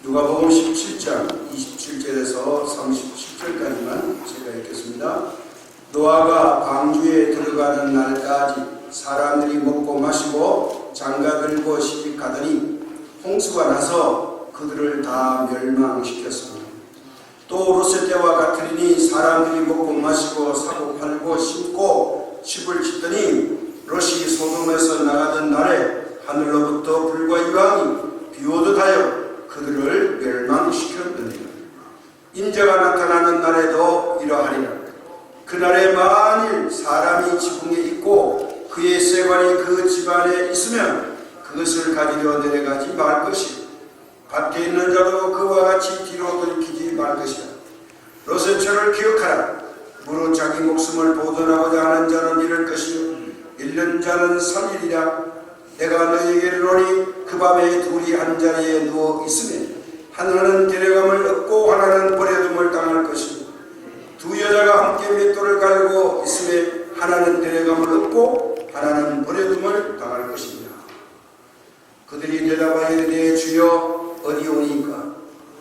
누가복음 17장 27절에서 37절까지만 제가 읽겠습니다. 노아가 방주에 들어가는 날까지 사람들이 먹고 마시고 장가들고 시집가더니 홍수가 나서 그들을 다 멸망시켰습니다. 또 롯의 때와 같으리니 사람들이 먹고 마시고 사고 팔고 심고 집을 짓더니 롯이 소돔에서 나가던 날에 하늘로부터 불과 이방이 비오듯 하여 그들을 멸망시켰느니라. 인자가 나타나는 날에도 이러하리라. 그날에 만일 사람이 지붕에 있고 그의 세관이 그 집안에 있으면 그것을 가지려 내려가지 말 것이요 밖에 있는 자도 그와 같이 뒤로 돌이키지 말 것이라. 롯의 철을 기억하라. 무릇 자기 목숨을 보존하고자 하는 자는 잃을 것이요 잃는 자는 살리리라. 내가 너희에게 이르노니 그 밤에 둘이 한 자리에 누워 있으면 하나는 데려감을 얻고 하나는 버려둠을 당할 것이요 두 여자가 함께 맷돌을 갈고 있으면 하나는 데려감을 얻고 하나는 버려둠을 당할 것입니다. 그들이 대답하여 이르되 주여 어디 오니까?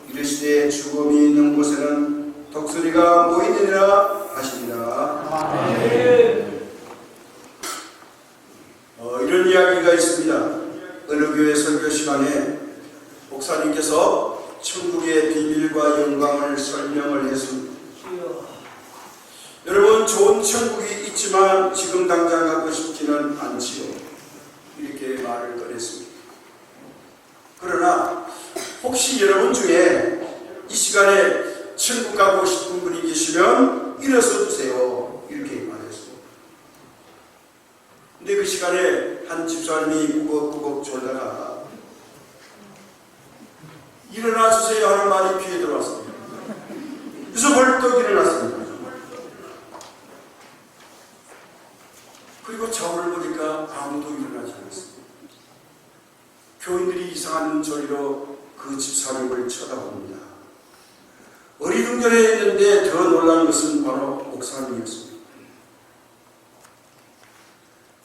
이르시되 죽음이 있는 곳에는 독수리가 모이느니라 하시니라. 아멘. 이런 이야기가 있습니다. 어느 교회 설교 시간에 목사님께서 천국의 비밀과 영광을 설명을 했습니다. 여러분, 좋은 천국이 있지만 지금 당장 가고 싶지는 않지요. 이렇게 말을 꺼냈습니다. 그러나 혹시 여러분 중에 이 시간에 천국 가고 싶은 분이 계시면 일어서 주세요. 이렇게 말했습니다. 근데 그 시간에 한 집사님이 꾸벅꾸벅 졸다가 일어나 주세요 하는 말이 귀에 들어왔습니다. 그래서 벌떡 일어났습니다. 그리고 저울을 보니까 아무도 일어나지 않았습니다. 교인들이 이상한 소리로 그 집사님을 쳐다봅니다. 어리둥절해 있는데 더 놀란 것은 바로 목사님이었습니다.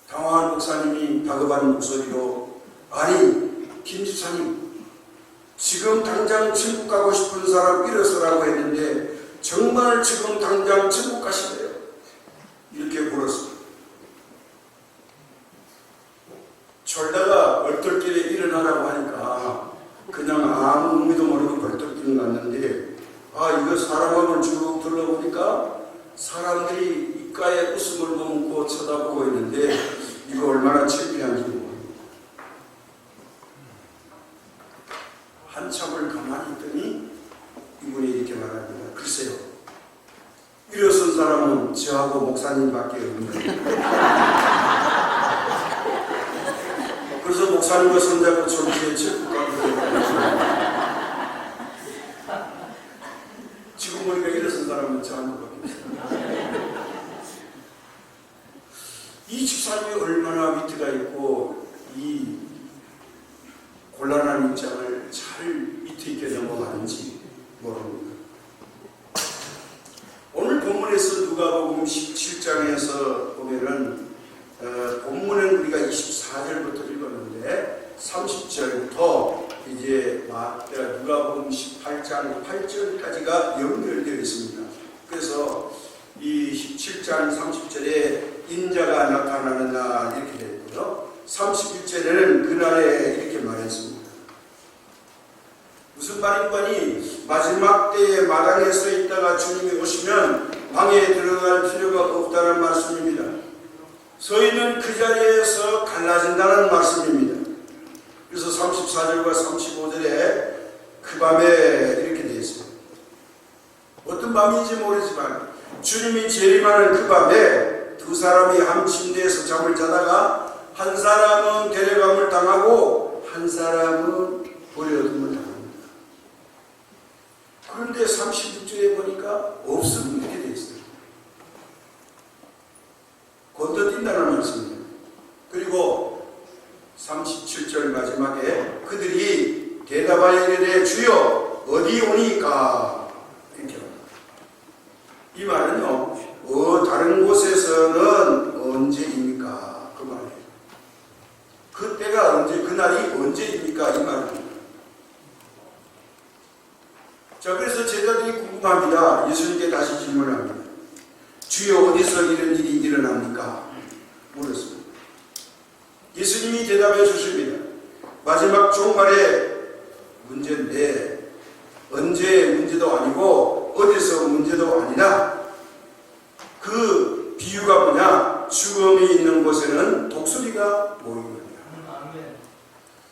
당황한 목사님이 다급한 목소리로 아니 김 집사님 지금 당장 천국 가고 싶은 사람 일어서라고 했는데 정말 지금 당장 천국 가실래요? 이렇게 물었습니다. 졸다가 얼떨결에 일어나라고 하니까 그냥 아무 의미도 모르고 벌떡 일어났는데 이거 사람을 쭉 둘러보니까 사람들이 입가에 웃음을 머금고 쳐다보고 있는데 이거 얼마나 창피한지 모릅니다. 한참을 가만히 있더니 이분이 이렇게 말합니다. 글쎄요, 일어선 사람은 저하고 목사님밖에 없는데 그래서 목사님과 손잡고 저기에 천국 가고 지금 보니까 일어선 사람은 저하고 밖에 없어요. 이 집사님이 얼마나 위트가 있고 이 곤란한 입장을 잘 위트 있게 넘어가는지 모릅니다. 오늘 본문에서 누가복음 17장에서 보면은 본문은 우리가 24절부터 읽었는데 30절부터 이제 누가복음 18장 8절까지가 연결되어 있습니다. 그래서 이 17장 30절에 인자가 나타나는 날 이렇게 되어 있고요. 31절에는 그날에 이렇게 말했습니다. 무슨 말인가니 마지막 때에 마당에 서 있다가 주님이 오시면 방에 들어갈 필요가 없다는 말씀입니다. 서 있는 그 자리에서 갈라진다는 말씀입니다. 그래서 34절과 35절에 그 밤에 이렇게 되어 있습니다. 어떤 밤인지 모르지만 주님이 재림하는 그 밤에 두 사람이 한 침대에서 잠을 자다가 한 사람은 데려감을 당하고 한 사람은 버려둠을 당합니다. 그런데 36절에 보니까 없음 이렇게 되어 있어요. 건너뛴다는 말씀입니다. 그리고 37절 마지막에 그들이 대답하여 이르되 주여 어디 오니까 이렇게 합니다. 이 말은요 다른 곳에서는 언제입니까? 그 말이에요. 그때가 언제, 그날이 언제입니까? 이 말입니다. 자, 그래서 제자들이 궁금합니다. 예수님께 다시 질문합니다. 주여, 어디서 이런 일이 일어납니까? 물었습니다. 예수님이 대답해 주십니다. 마지막 종말의 문제인데 언제의 문제도 아니고 어디서 문제도 아니라 그 비유가 뭐냐? 죽음이 있는 곳에는 독수리가 모이느니라.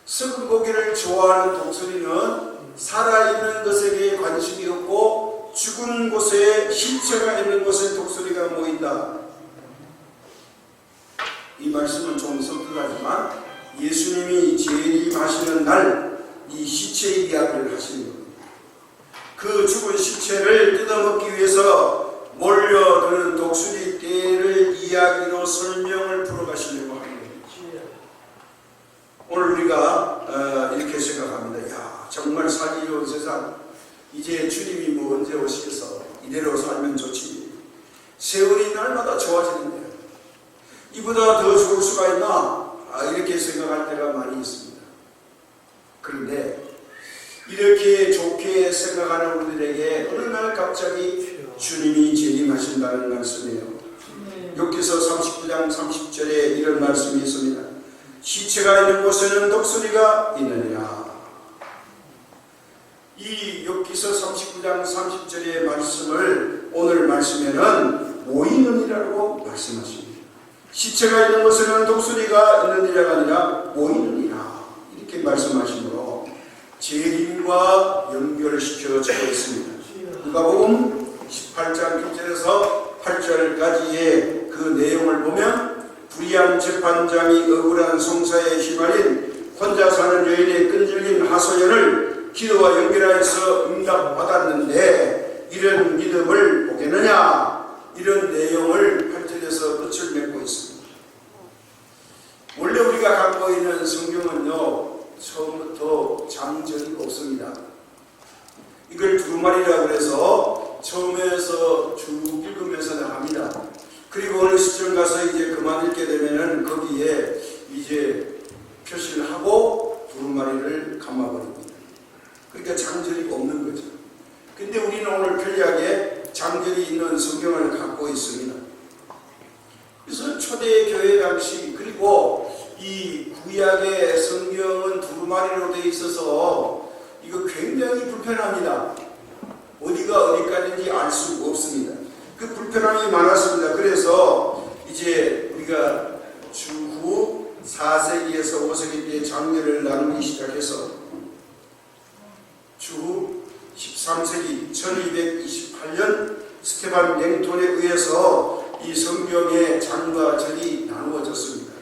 썩은 고기를 좋아하는 독수리는 살아있는 것에게 관심이 없고 죽은 곳에 시체가 있는 곳에 독수리가 모인다. 이 말씀은 좀 섬뜩하지만 예수님이 재림하시는 날 이 시체 이야기를 하시는 겁니다. 그 죽은 시체를 뜯어먹기 위해서 몰려드는 독수리 떼를 이야기로 설명을 풀어가시려고 합니다. 오늘 우리가 이렇게 생각합니다. 야, 정말 살기 좋은 세상, 이제 주님이 뭐 언제 오시겠어? 이대로 살면 좋지. 세월이 날마다 좋아지는데 이보다 더 좋을 수가 있나? 이렇게 생각할 때가 많이 있습니다. 그런데 이렇게 좋게 생각하는 우리들에게 어느 날 갑자기 주님이 재림하신다는 말씀이에요. 욥기서 39장 30절에 이런 말씀이 있습니다. 시체가 있는 곳에는 독수리가 있느니라. 이 욥기서 39장 30절의 말씀을 오늘 말씀에는 모이느니라고 말씀하십니다. 시체가 있는 곳에는 독수리가 있느니라가 아니라 모이느니라 이렇게 말씀하시므로 재림과 연결시켜 적어 있습니다. 누가복음 18장 1절에서 8절까지의 그 내용을 보면 불의한 재판장이 억울한 송사에 휘말린 혼자 사는 여인의 끈질긴 하소연을 기도와 연결하여서 응답받았는데 이런 믿음을 보겠느냐, 이런 내용을 8절에서 끝을 맺고 있습니다. 원래 우리가 갖고 있는 성경은요, 처음부터 장절이 없습니다. 이걸 두루마리라고 해서 처음에서 쭉 읽으면서 나갑니다. 그리고 어느 시점 가서 이제 그만 읽게 되면은 거기에 이제 표시를 하고 두루마리를 감아버립니다. 그러니까 장절이 없는 거죠. 근데 우리는 오늘 편리하게 장절이 있는 성경을 갖고 있습니다. 그래서 초대 교회 당시, 그리고 이 구약의 성경은 두루마리로 되어 있어서 이거 굉장히 불편합니다. 어디가 어디까지인지 알 수 없습니다. 그 불편함이 많았습니다. 그래서 이제 우리가 주후 4세기에서 5세기 때 장례를 나누기 시작해서 주후 13세기 1228년 스테반 랭톤에 의해서 이 성경의 장과 절이 나누어졌습니다.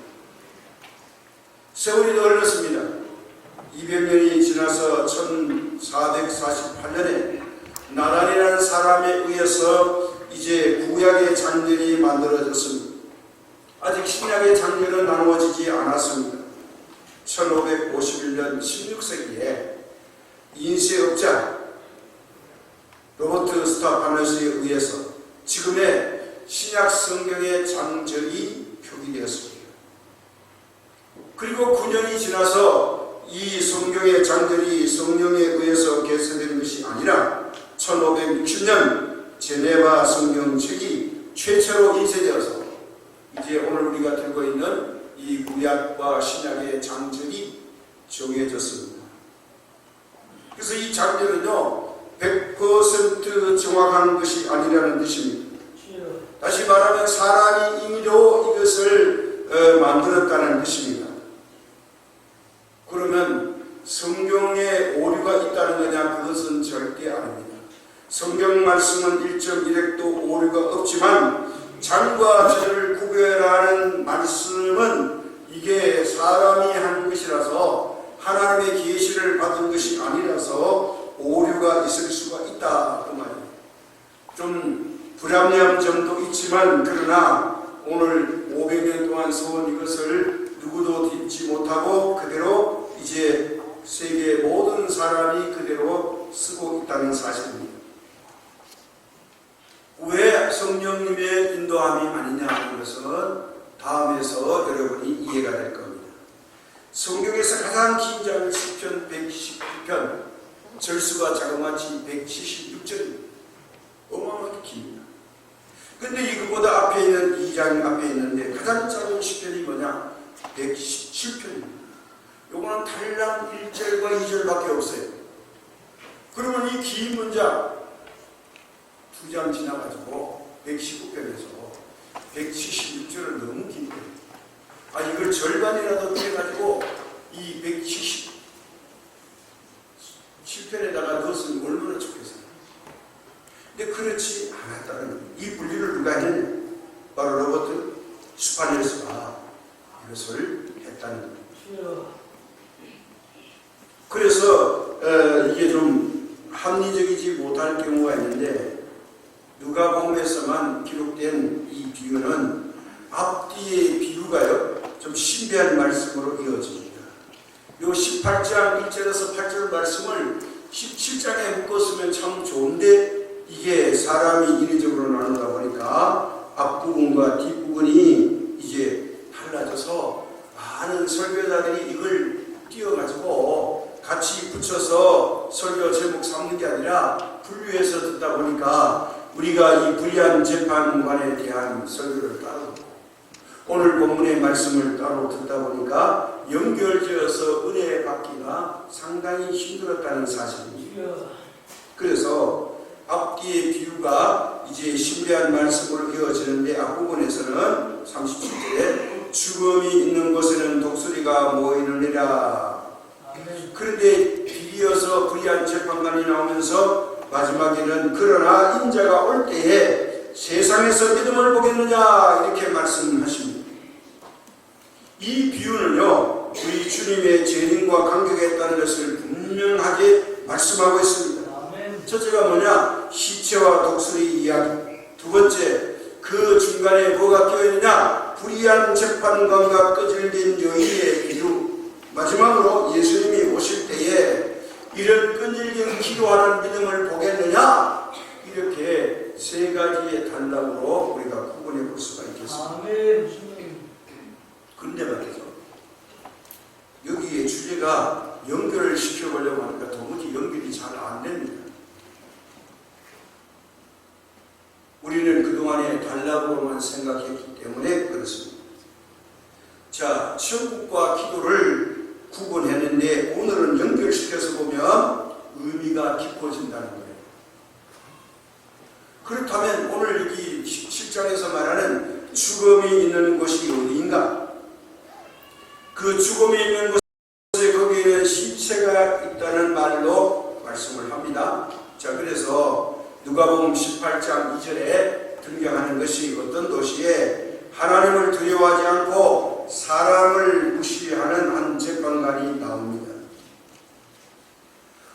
세월이 더 흘렀습니다. 200년이 지나서 1448년에 나단이라는 사람에 의해서 이제 구약의 장렬이 만들어졌습니다. 아직 신약의 장렬은 나누어지지 않았습니다. 1551년 16세기에 인쇄업자 로버트 스타파너스에 의해서 지금의 신약 성경의 장절이 표기되었습니다. 그리고 9년이 지나서 이 성경의 장절이 성령에 의해서 개선된 것이 아니라 1560년 제네바 성경책이 최초로 인쇄되어서 이제 오늘 우리가 들고 있는 이 구약과 신약의 장절이 정해졌습니다. 그래서 이 장절은요 100% 정확한 것이 아니라는 뜻입니다. 다시 말하면 사람이 임의로 이것을 만들었다는 뜻입니다. 그러면 성경에 오류가 있다는 거냐? 그것은 절대 아닙니다. 성경 말씀은 1.1획도 오류가 없지만 장과 절을 구별하는 말씀은 이게 사람이 한 것이라서 하나님의 계시를 받은 것이 아니라서 오류가 있을 수가 있다 그 말이에요. 좀 불합리한 점도 있지만 그러나 오늘 500년 동안 써온 이것을 누구도 딛지 못하고 그대로 이제 세계 모든 사람이 그대로 쓰고 있다는 사실입니다. 왜 성령님의 인도함이 아니냐 하는 것은 다음에서 여러분이 이해가 될 겁니다. 성경에서 가장 긴 장 시편 119편 절수가 자그마치 176절입니다. 어마어마하게 깁니다. 근데 이것보다 앞에 있는 2장 앞에 있는데 가장 짧은 시편이 뭐냐? 117편입니다. 요거는 달랑 1절과 2절밖에 없어요. 그러면 이 긴 문장 2장 지나가지고 119편에서 176절은 너무 긴 거예요. 이걸 절반이라도 빼가지고 이 177편에다가 넣었으면 얼마나 좋겠어요. 근데 그렇지 않았다는 거예요. 이 분리를 누가 했느냐? 바로 로버트 스파니어스가 이것을 했다는 거예요. 그래서 이게 좀 합리적이지 못할 경우가 있는데 누가복음에서만 기록된 이 비유는 앞뒤의 비유가요 좀 신비한 말씀으로 이어집니다. 요 18장 1절에서 8절 말씀을 17장에 묶었으면 참 좋은데 이게 사람이 인위적으로 나누다 보니까 앞부분과 뒷부분이 이제 달라져서 많은 설교자들이 이걸 띄어가지고 같이 붙여서 설교 제목 삼는 게 아니라 분류해서 듣다 보니까 우리가 이 불리한 재판관에 대한 설교를 따로 듣고 오늘 본문의 말씀을 따로 듣다 보니까 연결지어서 은혜 받기가 상당히 힘들었다는 사실입니다. 그래서 앞뒤의 비유가 이제 신비한 말씀으로 이어지는데 앞부분에서는 37절에 죽음이 있는 곳에는 독수리가 모이느니라. 그런데 비이어서 불의한 재판관이 나오면서 마지막에는 그러나 인자가 올 때에 세상에서 믿음을 보겠느냐 이렇게 말씀하십니다. 이 비유는요 우리 주님의 재림과 관계했다는 것을 분명하게 말씀하고 있습니다. 첫째가 뭐냐? 시체와 독수리 이야기. 두 번째, 그 중간에 뭐가 끼어있느냐? 불의한 재판관과 끄질린 여인의 비유. 마지막으로 예수님이 오실 때에 이런 끈질긴 기도하는 믿음을 보겠느냐? 이렇게 세 가지의 단락으로 우리가 구분해 볼 수가 있겠습니다. 그런데 말이죠. 여기에 주제가 연결을 시켜보려고 하니까 도무지 연결이 잘 안 됩니다. 우리는 그동안에 단락으로만 생각했기 때문에 그렇습니다. 자, 천국과 기도를 구분했는데 오늘은 연결시켜서 보면 의미가 깊어진다는 거예요. 그렇다면 오늘 여기 17장에서 말하는 죽음이 있는 곳이 어디인가? 그 죽음이 있는 곳에 거기에는 시체가 있다는 말로 말씀을 합니다. 자, 그래서 누가복음 18장 2절에 등장하는 것이 어떤 도시에 하나님을 두려워하지 않고 사람을 무시하는 한 재판관이 나옵니다.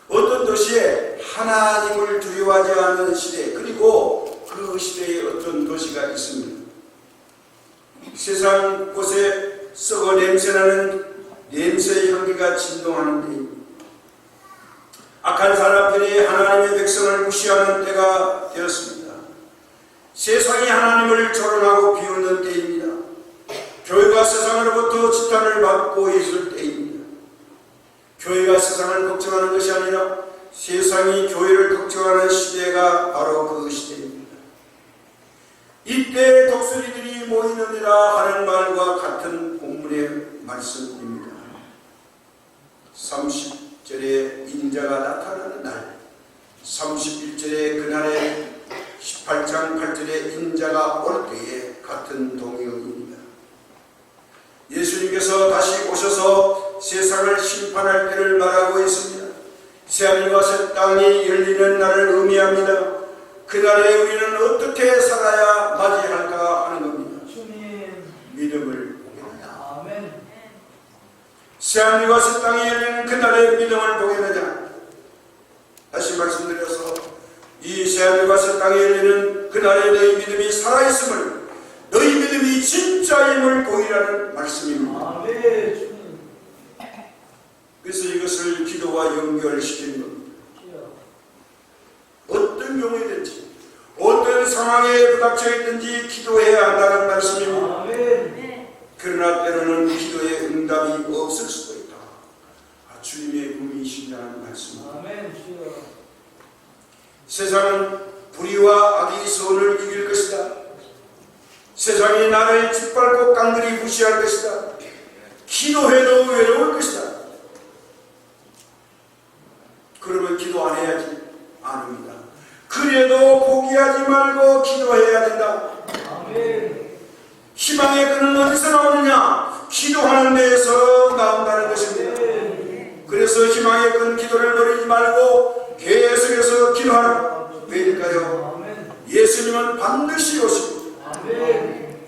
어떤 도시에 하나님을 두려워하지 않는 시대, 그리고 그 시대에 어떤 도시가 있습니다. 세상 곳에 썩어 냄새나는 냄새의 향기가 진동하는 때입니다. 악한 사람들이 하나님의 백성을 무시하는 때가 되었습니다. 세상이 하나님을 조롱하고 비웃는 때입니다. 교회가 세상으로부터 지탄을 받고 있을 때입니다. 교회가 세상을 걱정하는 것이 아니라 세상이 교회를 걱정하는 시대가 바로 그 시대입니다. 이때 독수리들이 모이느니라 하는 말과 같은 본문의 말씀입니다. 30절에 인자가 나타나는 날, 31절에 그날에 18장 8절에 인자가 올 때에 같은 동의어입니다. 예수님께서 다시 오셔서 세상을 심판할 때를 말하고 있습니다. 새하늘과 새 땅이 열리는 날을 의미합니다. 그날에 우리는 어떻게 살아야 맞이할까 하는 겁니다. 주님. 믿음을 보겠느냐. 아멘. 새하늘과 새 땅이 열리는 그날에 믿음을 보겠느냐. 다시 말씀드려서 이 새하늘과 새 땅이 열리는 그날에 너희 믿음이 살아있음을, 너희 믿음이 진짜임을 보이라는 말씀입니다. 아멘. 그래서 이것을 기도와 연결시키는 겁니다. 어떤 경우에든지 어떤 상황에 부닥쳐 있든지 기도해야 한다는 말씀입니다. 아멘. 그러나 때로는 기도의 응답이 없을 수도 있다. 주님의 분이신다는 말씀. 말씀입니다. 아멘. 주여. 세상은 불의와 악의 선을 이길 것이다. 세상이 나를 짓밟고 깡그리 무시할 것이다. 기도해도 외로울 것이다. 그러면 기도 안 해야지? 아닙니다. 그래도 포기하지 말고 기도해야 된다. 아멘. 희망의 끈은 어디서 나오느냐? 기도하는 데에서 나온다는 것입니다. 그래서 희망의 끈 기도를 버리지 말고 계속해서 기도하라. 왜일까요? 아멘. 예수님은 반드시 오십니다. 아멘.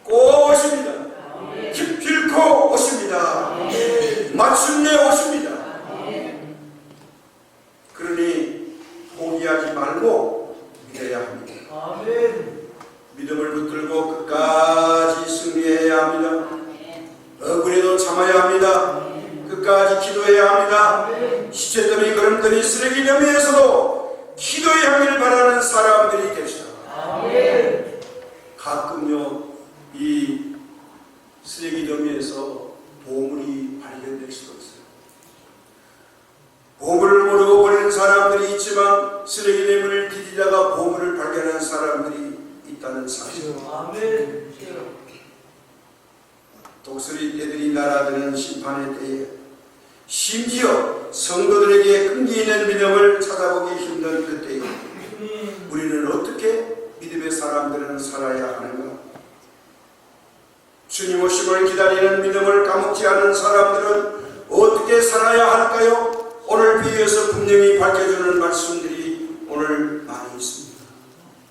꼭 오십니다. 아멘. 기필코 오십니다. 아멘. 마침내 오십니다. 아멘. 그러니 포기하지 말고 믿어야 합니다. 아멘. 믿음을 붙들고 끝까지 승리해야 합니다. 억울해도 참아야 합니다. 끝까지 기도해야 합니다. 시체더미 걸음더미 쓰레기 더미에서도 기도의 향기를 바라는 사람들이 됩시다. 아멘. 가끔요 이 쓰레기 더미에서 보물이 발견될 수도 있어요. 보물을 모르고 버리는 사람들이 있지만 쓰레기 더미를 뒤지다가 보물을 발견한 사람들이 있다는 사실. 아멘. 독수리 떼들이 날아드는 심판의 때에 심지어 성도들에게 끈기 있는 믿음을 찾아보기 힘든 그때에 우리는 어떻게 믿음의 사람들은 살아야 하는가? 주님 오심을 기다리는 믿음을 까먹지 않는 사람들은 어떻게 살아야 할까요? 오늘 비유에서 분명히 밝혀주는 말씀들이 오늘 많이 있습니다.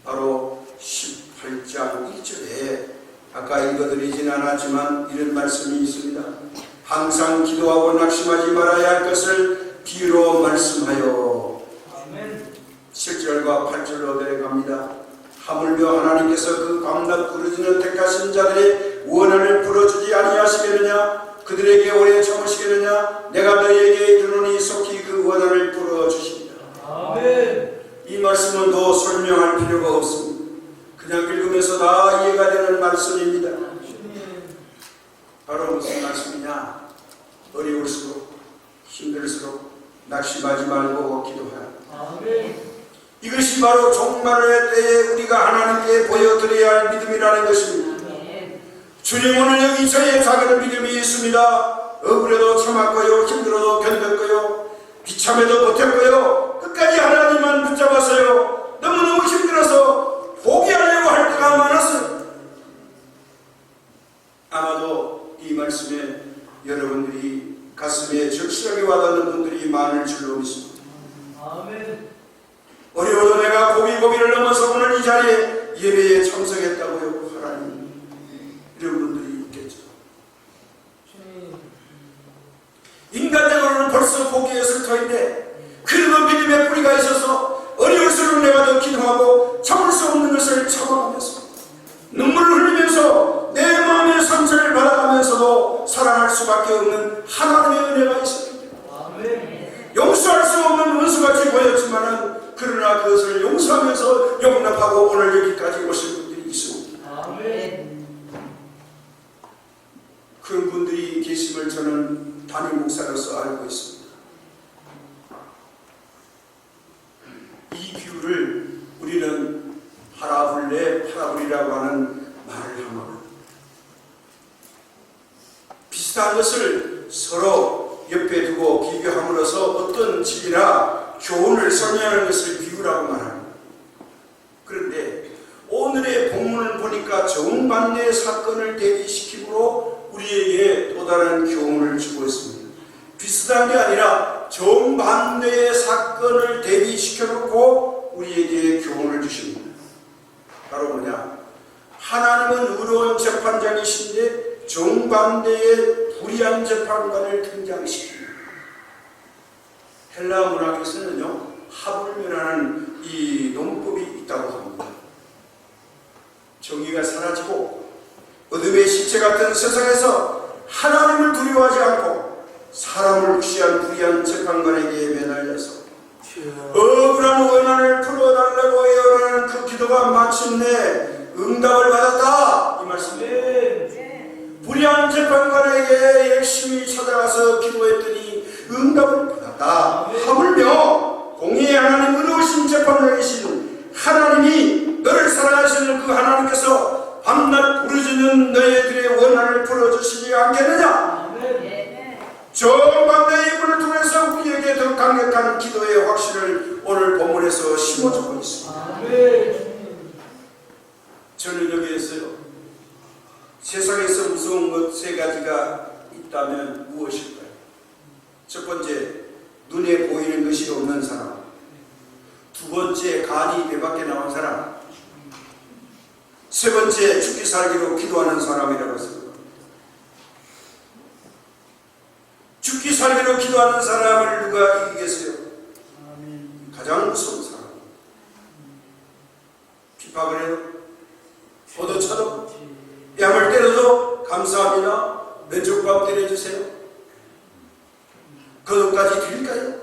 바로 18장 1절에 아까 읽어드리진 않았지만 이런 말씀이 있습니다. 항상 기도하고 낙심하지 말아야 할 것을 비유로 말씀하여. 아멘. 7절과 8절로 내려갑니다. 하물며 하나님께서 그 밤낮 부르짖는 택하신 자들의 원한을 풀어주지 아니하시겠느냐? 그들에게 오래 참으시겠느냐? 내가 너희에게 이르노니 속히 그 원한을 풀어주십니다. 아멘. 이 말씀은 더 설명할 필요가 없습니다. 그냥 읽으면서 다 이해가 되는 말씀입니다. 바로 무슨 말씀이냐? 어려울수록 힘들수록 낙심하지 말고 기도하라. 아멘. 이것이 바로 종말의 때에 우리가 하나님께 보여드려야 할 믿음이라는 것입니다. 주님 오늘 여기 저의 작은 믿음이 있습니다. 억울해도 참았고요, 힘들어도 견뎠고요, 비참해도 버텼고요, 끝까지 하나님만 붙잡았어요. 너무너무 힘들어서 포기하려고 할 때가 많았어요. 아마도 이 말씀에 여러분들이 가슴에 절실하게 와닿는 분들이 많을 줄로 믿습니다. 아멘. 어려워도 내가 고비고비를 넘어서 오늘 이 자리에 예배에 참석했다고요. 하나님, 이런 분들이 있겠죠. 인간적으로는 벌써 포기했을 터인데 그래도 믿음의 뿌리가 있어서 어려울수록 내가 더 기도하고 참을 수 없는 것을 참아가면서 눈물을 흘리면서 내 마음의 상처를 받아가면서도 살아갈 수밖에 없는 하나님의 은혜가 있습니다. 아멘. 용서할 수 없는 원수같이 보였지만은 그러나 그것을 용서하면서 용납하고 오늘 여기까지 오신 분들이 있습니다. 아멘. 그런 분들이 계심을 저는 담임 목사로서 알고 있습니다. 이 비유를 우리는 파라블레, 파라블이라고 하는 말을 하면 비슷한 것을 서로 옆에 두고 비교함으로써 어떤 진리나 교훈을 설명하는 것을 비유라고 말합니다. 그런데 오늘의 본문을 보니까 정반대의 사건을 대비시키므로 우리에게 또 다른 교훈을 주고 있습니다. 비슷한 게 아니라 정반대의 사건을 대비시켜놓고 우리에게 교훈을 주십니다. 바로 뭐냐? 하나님은 의로운 재판장이신데 정반대의 불의한 재판관을 등장시킵니다. 헬라 문학에서는요, 하불면하는 이 논법이 있다고 합니다. 정의가 사라지고 어둠의 시체 같은 세상에서 하나님을 두려워하지 않고 사람을 무시한 불의한 재판관에게 매달려서 억울한 원한을 풀어달라고 애원하는 그 기도가 마침내 응답을 받았다, 이 말씀이에요. 불의한 재판관에게 열심히 찾아가서 기도했더니 응답을 받았다. 다 하물며 공의의 하나님 의로우신 재판장이신 하나님이 너를 사랑하시는 그 하나님께서 밤낮 부르짖는 너희들의 원한을 풀어주시지 않겠느냐. 저 광야의 불을 통해서 우리에게 더 강력한 기도의 확신을 오늘 본문에서 심어주고 있습니다. 저는 여기에서요, 세상에서 무서운 것 세 가지가 있다면 무엇일까요? 첫 번째, 눈에 보이는 것이 없는 사람. 두 번째, 간이 배 밖에 나온 사람. 세 번째, 죽기 살기로 기도하는 사람이라고 했습니다. 죽기 살기로 기도하는 사람을 누가 이기겠어요? 가장 무서운 사람. 핍박을 해도, 포도쳐도, 뺨을 때려도 감사합니다. 맨족밥 때려주세요. 그것까지 드릴까요?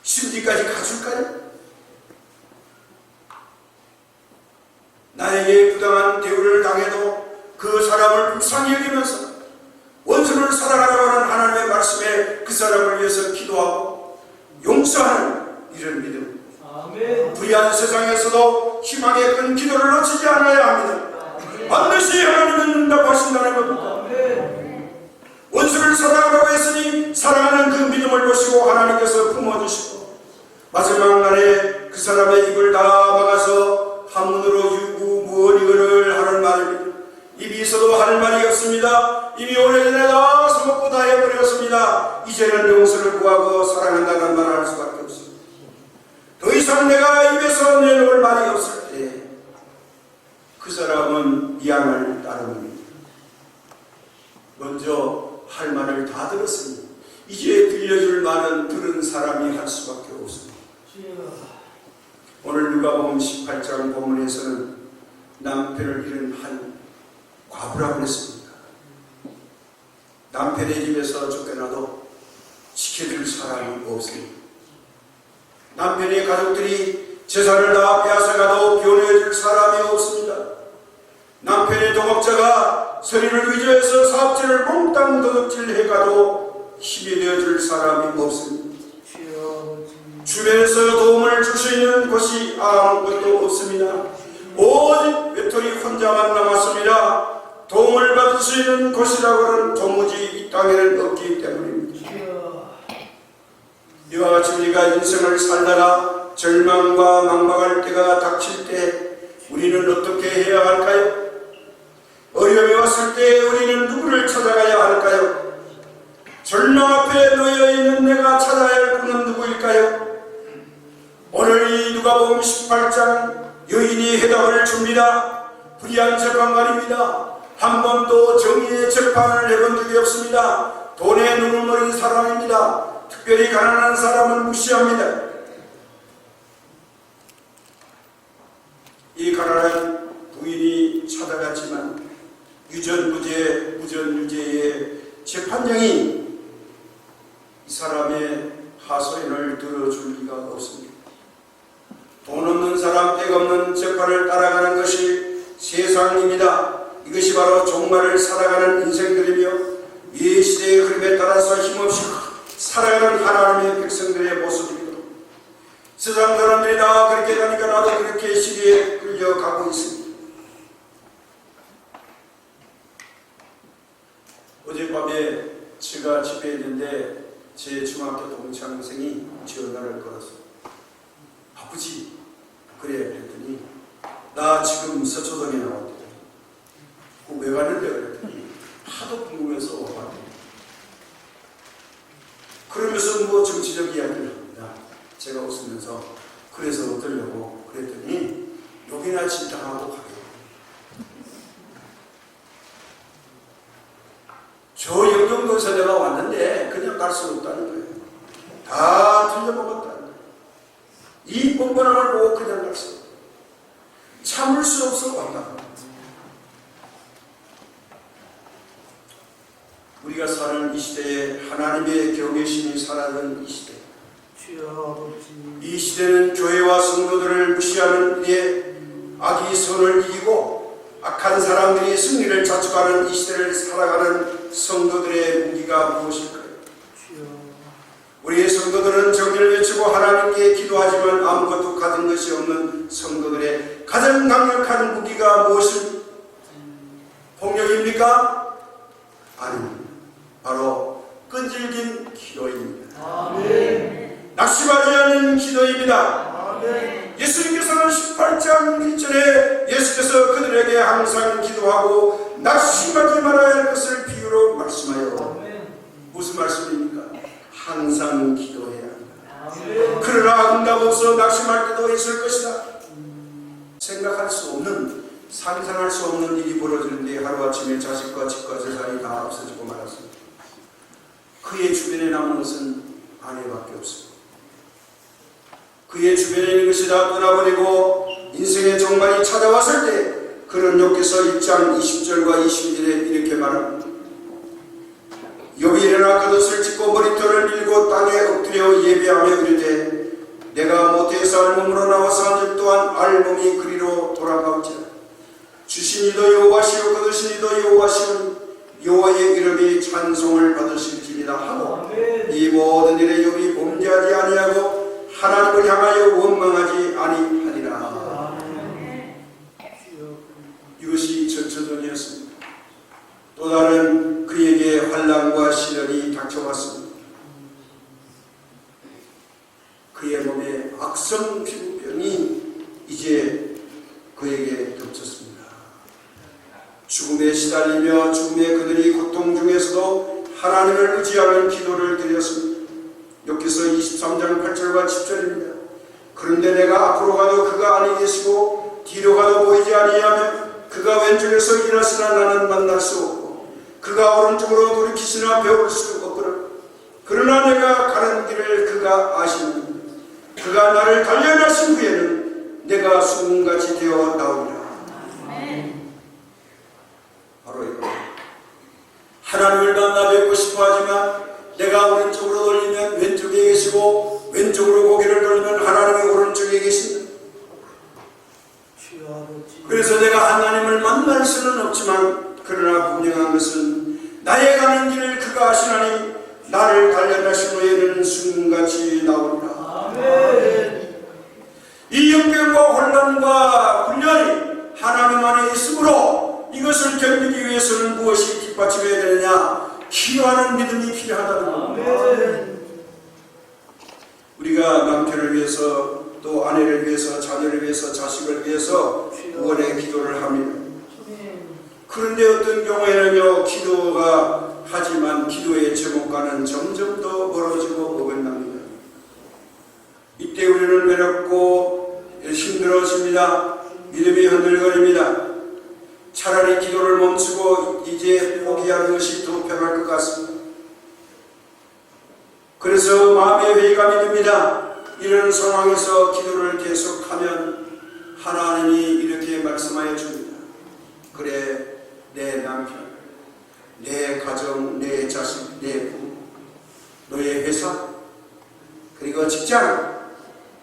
심지까지 가줄까요? 나에게 부당한 대우를 당해도 그 사람을 불쌍히 여기면서 원수를 사랑하라고 하는 하나님의 말씀에 그 사람을 위해서 기도하고 용서하는 이런 믿음. 불의한 세상에서도 희망의 큰 기도를 놓치지 않아야 합니다. 반드시 하나님은 응답하신다는 겁니다. 원수를 사랑하라고 했으니 사랑하는 그 믿음을 보시고 하나님께서 품어주시고 마지막 날에 그 사람의 입을 다 막아서 한문으로 유구무언이거를 하는 말입니다. 입이 있어도 할 말이 없습니다. 이미 오래전에 다 써먹고 다 해버렸습니다. 이제는 용서를 구하고 사랑한다는 말을 할 수밖에 없습니다. 더 이상 내가 입에서 내놓을 말이 없을 때 그 사람은 미안할 따름입니다. 먼저 할 말을 다 들었으니 이제 들려줄 말은 들은 사람이 할 수밖에 없습니다. 오늘 누가복음 18장 본문에서는 남편을 잃은 한 과부라고 했습니다. 남편의 집에서 쫓겨나도 지켜줄 사람이 없습니다. 남편의 가족들이 재산을 다 빼앗아가도 변호해줄 사람이 없습니다. 남편의 동업자가 서류를 위조해서 사업체를 몽땅 도둑질해가도 힘이 되어줄 사람이 없습니다. 주변에서 도움을 줄 수 있는 곳이 아무것도 없습니다. 오직 외톨이 혼자만 남았습니다. 도움을 받을 수 있는 곳이라고는 도무지 이 땅에는 없기 때문입니다. 이와 같이 우리가 인생을 살다가 절망과 막막할 때가 닥칠 때 우리는 어떻게 해야 할까요? 어려움이 왔을 때 우리는 누구를 찾아가야 할까요? 절망 앞에 놓여있는 내가 찾아야 할 분은 누구일까요? 오늘 이 누가복음 18장 여인이 해답을 줍니다. 불의한 재판관입니다. 한 번도 정의의 재판을 해본 적이 없습니다. 돈에 눈을 머린 사람입니다. 특별히 가난한 사람은 무시합니다. 이 가난한 부인이 찾아갔지만 유전무죄, 무전유죄의 재판장이 이 사람의 하소연을 들어줄 리가 없습니다. 돈 없는 사람, 백 없는 재판을 따라가는 것이 세상입니다. 이것이 바로 종말을 살아가는 인생들이며 이 시대의 흐름에 따라서 힘없이 살아가는 하나님의 백성들의 모습입니다. 세상 사람들이 다 그렇게 가니까 나도 그렇게 시대에 끌려가고 있습니다. 어젯밤에 제가 집에 있는데 제 중학교 동창생이 전화를 걸었어요. 아버지, 그래 그랬더니 나 지금 서초동에 나왔대. 왜 갔는데 그랬더니 하도 궁금해서 왔대. 그러면서 뭐 정치적 이야기를 합니다. 제가 웃으면서 그래서 어떠려고 그랬더니 욕이나 진탕하고 가게. 저 영종도에서 내가 왔는데 그냥 갈 수 없다는 거예요. 다 틀려먹었다는 거예요. 이 뻔뻔함을 보고 그냥 갈 수 없어요. 참을 수 없어 왔다는 거예요. 우리가 사는 이 시대에 하나님의 경외심이 사라진 이 시대. 이 시대는 교회와 성도들을 무시하는 일에 악이 선을 이기고 악한 사람들이 승리를 자축하는 이 시대를 살아가는 성도들의 무기가 무엇일까요? 우리의 성도들은 정의를 외치고 하나님께 기도하지만 아무것도 가진 것이 없는 성도들의 가장 강력한 무기가 무엇입니까? 폭력입니까? 아닙니다. 바로 끈질긴 기도입니다. 아멘. 낙심하지 않는 기도입니다. 아멘. 예수님께서는 18장 1절에 예수께서 그들에게 항상 기도하고 낙심하지 말아야 할 것을 비유로 말씀하여 아멘. 무슨 말씀입니까? 항상 기도해야 합니다. 아멘. 그러나 응답 없어 낙심할 때도 있을 것이다. 생각할 수 없는, 상상할 수 없는 일이 벌어지는데 하루아침에 자식과 집과 재산이 다 없어지고 말았습니다. 그의 주변에 남은 것은 아내밖에 없습니다. 그의 주변에 있는 것이 다 떠나버리고 인생의 종말이 찾아왔을 때 그는 욥기서 1장 20절과 21절에 이렇게 말합니다. 욥이 일어나 겉옷을 찢고 머리털을 밀고 땅에 엎드려 예배하며 이르되 내가 모태에서 알몸으로 나와서 한즉 또한 알몸이 그리로 돌아가오지라. 주신 이도 여호와시오 거두신 이도 여호와시오니 여호와의 이름이 찬송을 받으실지니라 하고 아멘. 이 모든 일에 욥이 범죄하지 아니하고 하나님을 향하여 원망하지 아니하니라. 이것이 전천전이었습니다. 또 다른 그에게 환난과 시련이 닥쳐왔습니다. 그의 몸에 악성 피부병이 이제 그에게 덮쳤습니다. 죽음에 시달리며 죽음의 그들이 고통 중에서도 하나님을 의지하는 기도를 드렸습니다. 욥기서 23장 8절과 10절입니다. 그런데 내가 앞으로 가도 그가 아니 계시고 뒤로 가도 보이지 아니하며 그가 왼쪽에서 일하시나 나는 만날 수 없고 그가 오른쪽으로 돌이키시나 배울 수 없거라. 그러나 내가 가는 길을 그가 아시니 그가 나를 단련하신 후에는 내가 수문같이 되어 나오리라. 바로 이거. 하나님을 만나 뵙고 싶어 하지만 내가 오른쪽으로 돌리면 왼쪽에 계시고 왼쪽으로 고개를 돌리면 하나님의 오른쪽에 계십니다. 그래서 내가 하나님을 만날 수는 없지만 그러나 분명한 것은 나의 가는 길을 그가 아시나니 나를 단련하신 후에는 수문같이 나오리라. 아멘. 이 역경과 혼란과 훈련이 하나님 안에 있으므로 이것을 견디기 위해서는 무엇이 뒷받침해야 되느냐? 기도하는 믿음이 필요하다는 겁니다. 아멘. 우리가 남편을 위해서 또 아내를 위해서 자녀를 위해서 자식을 위해서 구원의 기도를 합니다. 그런데 어떤 경우에는요 기도가 하지만 기도의 제목과는 점점 더 멀어지고 어긋납니다. 이때 우리는 외롭고 힘들어집니다. 믿음이 흔들거립니다. 차라리 기도를 멈추고 이제 포기하는 것이 더 편할 것 같습니다. 그래서 마음의 회의감이 듭니다. 이런 상황에서 기도를 계속하면 하나님이 이렇게 말씀하여 줍니다. 그래, 내 남편, 내 가정, 내 자식, 내 부모, 너의 회사, 그리고 직장,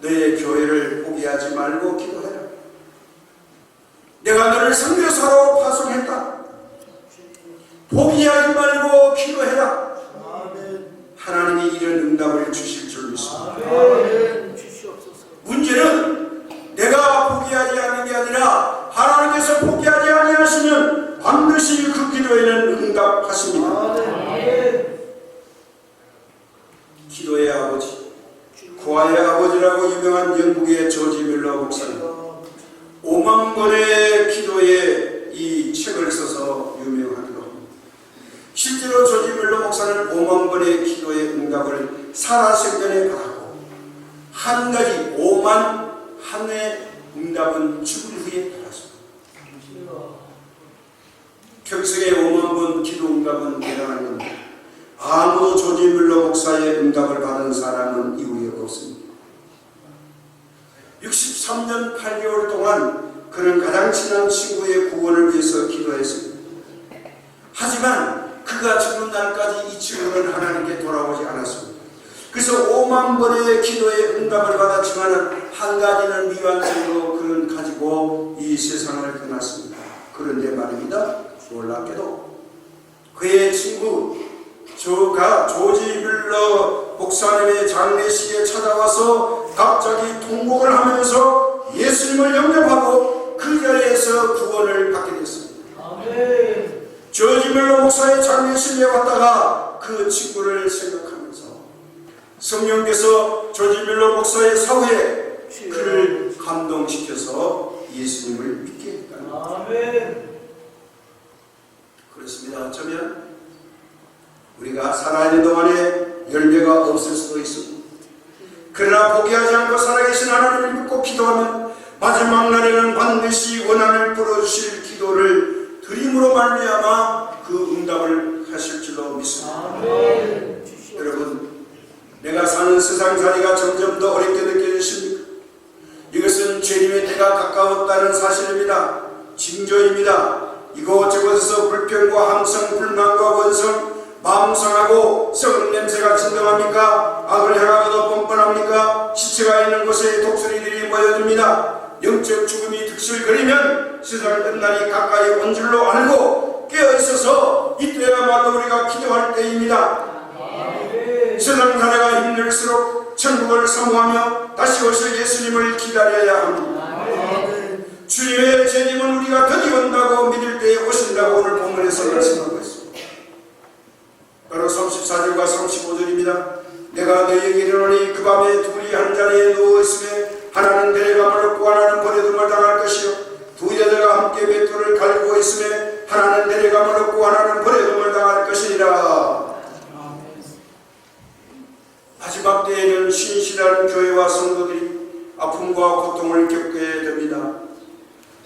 너의 교회를 포기하지 말고 기도해라. 내가 너를 선교사로 파송했다. 포기하지 말고 기도해라. 하나님이 이런 응답을 주실 줄 믿습니다. 문제는 내가 포기하지 않는 게 아니라 하나님께서 포기하지 아니하시면 반드시 그 기도에는 응답하십니다. 기도의 아버지, 구하의 아버지라고 유명한 영국의 조지 밀러 목사님, 5만 번의 기도에 이 책을 써서 유명하기도 합니다. 실제로 조지 밀러 목사는 5만 번의 기도의 응답을 살아생전에 받았고 한 가지 5만 한 해 응답은 죽은 후에 받았습니다. 평생에 5만 번 기도 응답은 대단한 건데 아무도 조지 밀러 목사의 응답을 받은 사람은 이후에 없습니다. 63년 8개월 동안 그는 가장 친한 친구의 구원을 위해서 기도했습니다. 하지만 그가 죽는 날까지 이 친구는 하나님께 돌아오지 않았습니다. 그래서 5만 번의 기도에 응답을 받았지만 한 가지는 미완성으로 그는 가지고 이 세상을 떠났습니다. 그런데 말입니다. 놀랍게도 그의 친구 조지 뮬러 목사님의 장례식에 찾아와서 갑자기 통곡을 하면서 예수님을 영접하고 그 자리에서 구원을 받게 됐습니다. 아멘. 조지 뮬러 목사의 장례식에 왔다가 그 친구를 생각하면서 성령께서 조지 뮬러 목사의 사후에 그를 감동시켜서 예수님을 믿게 했다. 아멘. 그렇습니다. 어쩌면 우리가 살아있는 동안에 열매가 없을 수도 있습니다. 그러나 포기하지 않고 살아계신 하나님을 믿고 기도하면 마지막 날에는 반드시 원한을 풀어주실 기도를 드림으로 말미암아 그 응답을 하실 줄로 믿습니다. 아멘. 여러분, 내가 사는 세상살이가 점점 더 어렵게 느껴지십니까? 이것은 죄님의 때가 가까웠다는 사실입니다. 징조입니다. 이곳저곳에서 불평과 함성, 불만과 원성, 마음 상하고 썩은 냄새가 진동합니까? 악을 행하고도 뻔뻔합니까? 시체가 있는 곳에 독수리들이 모여듭니다. 영적 죽음이 득실거리면 세상을 끝날이 가까이 온 줄로 알고 깨어있어서 이때야말로 우리가 기도할 때입니다. 세상 사회가 힘들수록 천국을 사모하며 다시 오실 예수님을 기다려야 합니다. 주님의 재림은 우리가 드디어 온다고 믿을 때에 오신다고 오늘 본문에서 말씀하고 있습니다. 바로 34절과 35절입니다. 내가 너희에게 이르노니 그 밤에 둘이 한 자리에 누워있으며 하나는 데려감을 얻고 하나는 버려둠을 당할 것이요 두 여자가 함께 맷돌을 갈고 있으며 하나는 데려감을 얻고 하나는 버려둠을 당할 것이니라. 마지막 때에는 신실한 교회와 성도들이 아픔과 고통을 겪게 됩니다.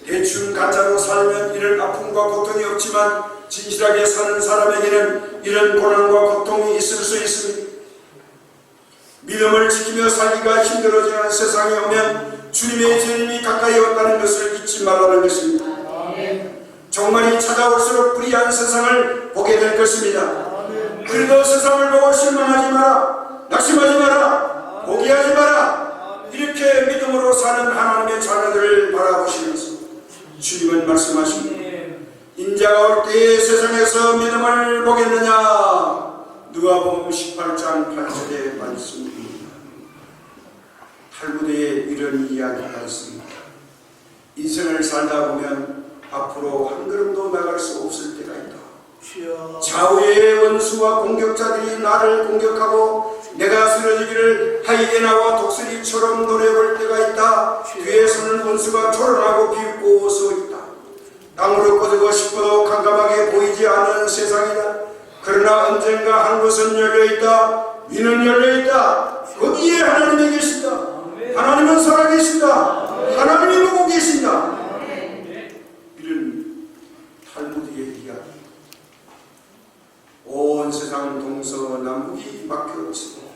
대충 가짜로 살면 이런 아픔과 고통이 없지만 진실하게 사는 사람에게는 이런 고난과 고통이 있을 수 있습니다. 믿음을 지키며 살기가 힘들어지는 세상에 오면 주님의 재림이 가까이 왔다는 것을 잊지 말라는 것입니다. 종말이 찾아올수록 불의한 세상을 보게 될 것입니다. 그래도 세상을 보고 실망하지 마라, 낙심하지 마라, 포기하지 마라. 이렇게 믿음으로 사는 하나님의 자녀들을 바라보시면서 주님은 말씀하십니다. 인자가 올 때에 세상에서 믿음을 보겠느냐? 누가복음 18장 8절의 말씀입니다. 탈무드에 이런 이야기가 있습니다. 인생을 살다 보면 앞으로 한 걸음도 나갈 수 없을 때가 있다. 좌우의 원수와 공격자들이 나를 공격하고 내가 쓰러지기를 하이에나와 독수리처럼 노려볼 때가 있다. 뒤에서는 원수가 조롱하고 비웃고 서 있다. 땅으로 꺼지고 싶어도 깜깜하게 보이지 않는 세상이다. 그러나 언젠가 한 곳은 열려있다. 위는 열려있다. 거기에 하나님이 계신다. 하나님은 살아계신다. 하나님이 보고 계신다. 이런 탈무드의 이야기. 온 세상 동서남북이 막혀 있고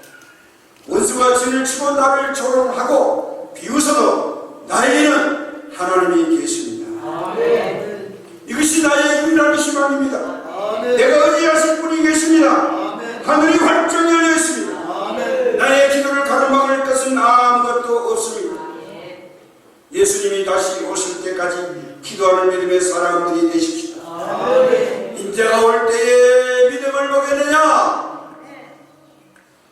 원수가 진을 치고 나를 조롱하고 비웃어도 나에게는 하나님이 계십니다. 이것이 나의 유일한 희망입니다. 내가 의지하실 분이 계십니다. 하늘이 활짝 열려 있습니다. 나의 기도를 가로막을 것은 아무것도 없습니다. 예수님이 다시 오실 때까지 기도하는 믿음의 사람들이 되십시다. 인자가 올 때에 믿음을 보겠느냐?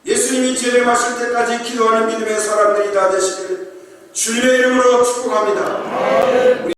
예수님이 재림하실 때까지 기도하는 믿음의 사람들이 다 되시기를 주님의 이름으로 축복합니다.